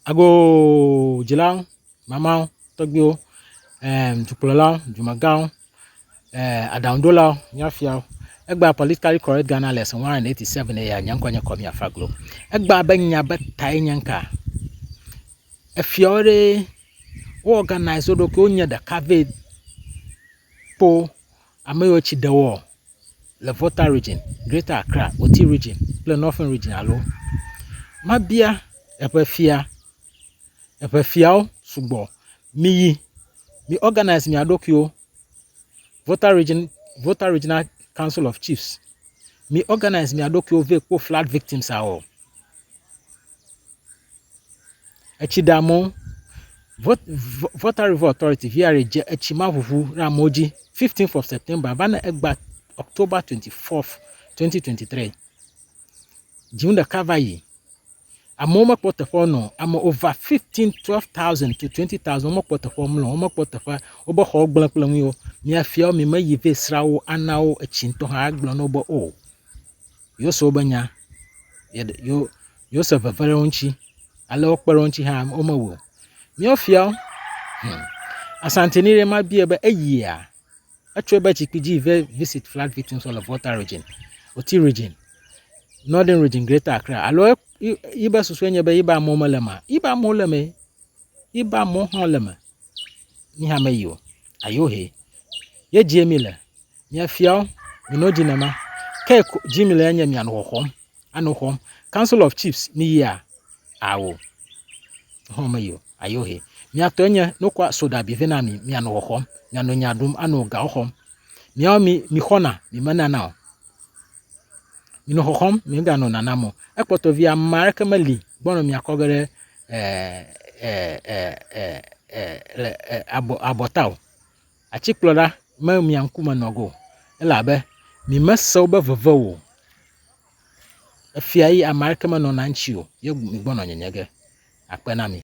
Ago jilang, mamau, togyo, tupulau, jumagao, adandola, nyafia. Egba politically correct Ghana lesson 187 ya nyankwanya komi afaglo. Egba benya betai nyanka. Efiore organize odoko onya da cave po amayochi dewo le Volta region, Greater Accra, Oti region, le Northern region alo. Mabia epefia subo mi organize mi adokyo Volta Regional Council of Chiefs. Mi organize mi adokyo vehicle flood victims are Echidamo Volta River Authority via Echimavuvu Ramoji 15th of September Vana Egba October 24th 2023. June Kavayi Amoma portfolio I'm over 12,000 to 20,000 more portfolio more portfolio obo hog blank yo me afia me may yive srawo anao echinto ha agbon obo o yo so banya yo se vavare onchi ale okpere onchi ha omawo me afia asantenire ma bia ba ayia atwe ba chikiji visit flood victims all of Volta region Oti region Northern region Greater Accra alo iba suswenye ba iba momalema iba moleme iba mohalema ni hamayo ayohe ye jemile nya fiao minoji nama ke jimile anya mi anohom Council of Chiefs ni ya awo homayo ayohe mi atonya nokwa soda bi venami mi anohom nya no nyadum anoga ohom mi hona mi manana mino hohom mi ga no nanamo ekpoto via marka mali bono mi akogere abotao achiklora ma mi ankuma nogo elabe mi maso be vovo afiai amarka ma no nanchio ye mi bono nyanyege akpena mi